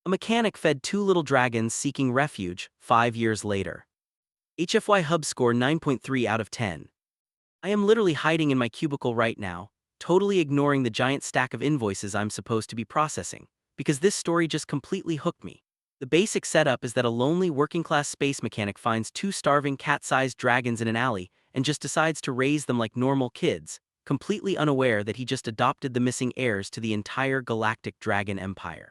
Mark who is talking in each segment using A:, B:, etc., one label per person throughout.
A: A mechanic fed two little dragons seeking refuge 5 years later. HFY Hub score 9.3 out of 10. I am literally hiding in my cubicle right now, totally ignoring the giant stack of invoices I'm supposed to be processing, because this story just completely hooked me. The basic setup is that a lonely working-class space mechanic finds two starving cat-sized dragons in an alley and just decides to raise them like normal kids, completely unaware that he just adopted the missing heirs to the entire galactic dragon empire.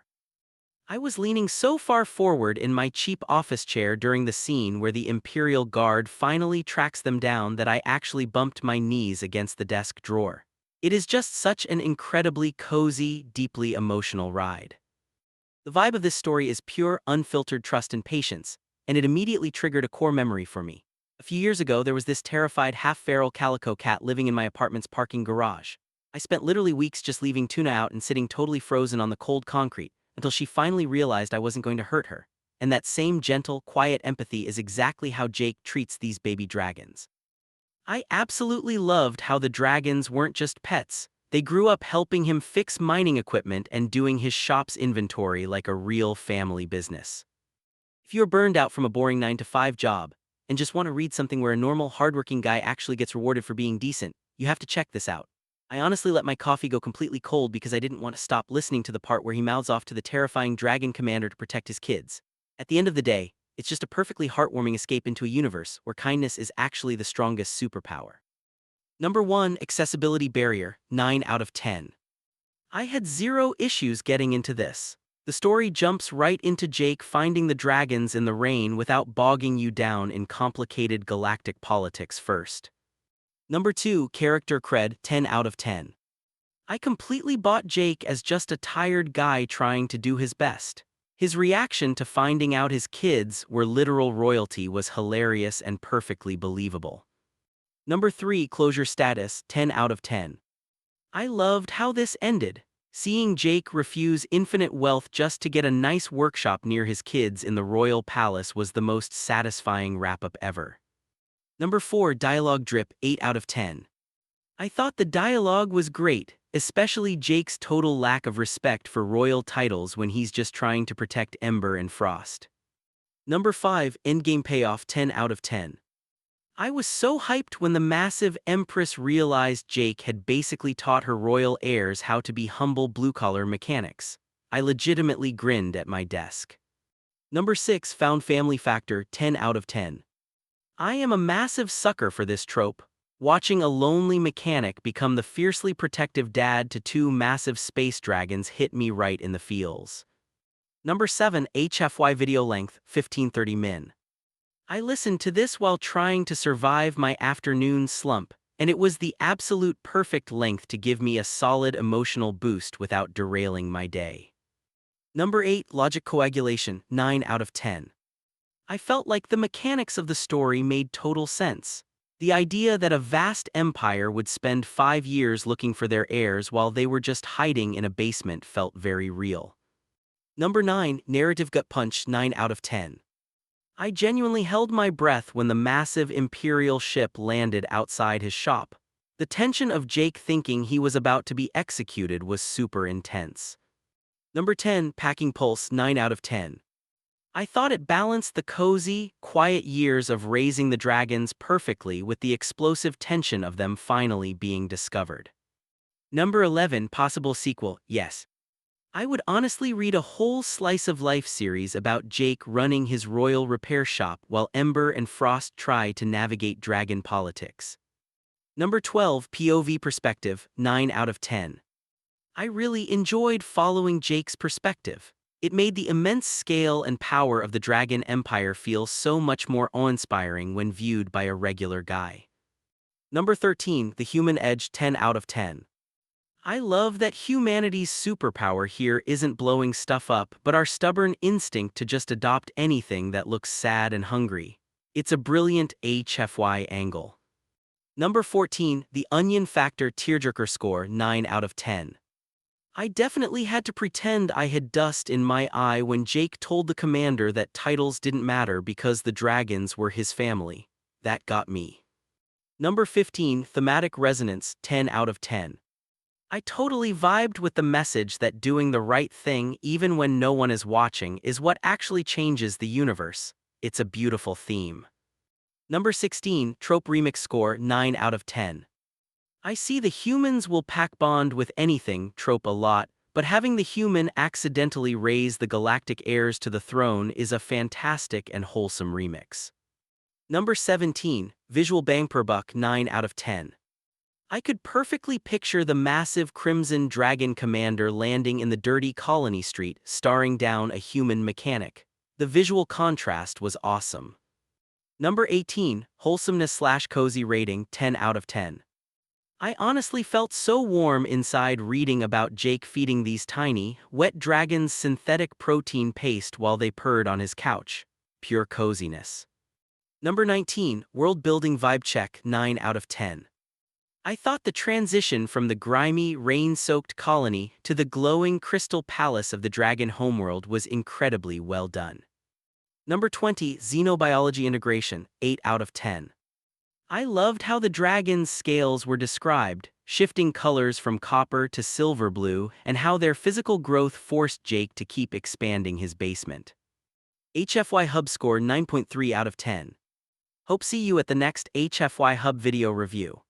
A: I was leaning so far forward in my cheap office chair during the scene where the Imperial Guard finally tracks them down that I actually bumped my knees against the desk drawer. It is just such an incredibly cozy, deeply emotional ride. The vibe of this story is pure, unfiltered trust and patience, and it immediately triggered a core memory for me. A few years ago, there was this terrified half-feral calico cat living in my apartment's parking garage. I spent literally weeks just leaving Tuna out and sitting totally frozen on the cold concrete, until she finally realized I wasn't going to hurt her. And that same gentle, quiet empathy is exactly how Jake treats these baby dragons. I absolutely loved how the dragons weren't just pets. They grew up helping him fix mining equipment and doing his shop's inventory like a real family business. If you're burned out from a boring 9-to-5 job and just want to read something where a normal, hardworking guy actually gets rewarded for being decent, you have to check this out. I honestly let my coffee go completely cold because I didn't want to stop listening to the part where he mouths off to the terrifying dragon commander to protect his kids. At the end of the day, it's just a perfectly heartwarming escape into a universe where kindness is actually the strongest superpower. Number 1, accessibility barrier, 9 out of 10. I had zero issues getting into this. The story jumps right into Jake finding the dragons in the rain without bogging you down in complicated galactic politics first. Number 2, character cred, 10 out of 10. I completely bought Jake as just a tired guy trying to do his best. His reaction to finding out his kids were literal royalty was hilarious and perfectly believable. Number 3, closure status, 10 out of 10. I loved how this ended. Seeing Jake refuse infinite wealth just to get a nice workshop near his kids in the royal palace was the most satisfying wrap-up ever. Number 4, dialogue drip, 8 out of 10. I thought the dialogue was great, especially Jake's total lack of respect for royal titles when he's just trying to protect Ember and Frost. Number 5, endgame payoff, 10 out of 10. I was so hyped when the massive Empress realized Jake had basically taught her royal heirs how to be humble blue-collar mechanics. I legitimately grinned at my desk. Number 6, found family factor, 10 out of 10. I am a massive sucker for this trope. Watching a lonely mechanic become the fiercely protective dad to two massive space dragons hit me right in the feels. Number 7, HFY video length, 1530 min. I listened to this while trying to survive my afternoon slump, and it was the absolute perfect length to give me a solid emotional boost without derailing my day. Number 8, logic coagulation, 9 out of 10. I felt like the mechanics of the story made total sense. The idea that a vast empire would spend 5 years looking for their heirs while they were just hiding in a basement felt very real. Number 9, narrative gut punch, 9 out of 10. I genuinely held my breath when the massive Imperial ship landed outside his shop. The tension of Jake thinking he was about to be executed was super intense. Number 10, packing pulse, 9 out of 10. I thought it balanced the cozy, quiet years of raising the dragons perfectly with the explosive tension of them finally being discovered. Number 11, possible sequel, yes. I would honestly read a whole slice of life series about Jake running his royal repair shop while Ember and Frost try to navigate dragon politics. Number 12, POV perspective, 9 out of 10. I really enjoyed following Jake's perspective. It made the immense scale and power of the Dragon Empire feel so much more awe-inspiring when viewed by a regular guy. Number 13, the human edge, 10 out of 10. I love that humanity's superpower here isn't blowing stuff up but our stubborn instinct to just adopt anything that looks sad and hungry. It's a brilliant HFY angle. Number 14, the onion factor tearjerker score, 9 out of 10. I definitely had to pretend I had dust in my eye when Jake told the commander that titles didn't matter because the dragons were his family. That got me. Number 15, thematic resonance, 10 out of 10. I totally vibed with the message that doing the right thing even when no one is watching is what actually changes the universe. It's a beautiful theme. Number 16, Trope Remix score 9 out of 10. I see the humans will pack bond with anything trope a lot, but having the human accidentally raise the galactic heirs to the throne is a fantastic and wholesome remix. Number 17, Visual Bang Per Buck 9 out of 10. I could perfectly picture the massive Crimson Dragon commander landing in the dirty Colony Street, staring down a human mechanic. The visual contrast was awesome. Number 18, Wholesomeness/Cozy rating 10 out of 10. I honestly felt so warm inside reading about Jake feeding these tiny, wet dragons synthetic protein paste while they purred on his couch. Pure coziness. Number 19, World Building Vibe Check 9 out of 10. I thought the transition from the grimy, rain-soaked colony to the glowing crystal palace of the dragon homeworld was incredibly well done. Number 20, Xenobiology Integration 8 out of 10. I loved how the dragon's scales were described, shifting colors from copper to silver blue, and how their physical growth forced Jake to keep expanding his basement. HFY Hub score 9.3 out of 10. Hope see you at the next HFY Hub video review.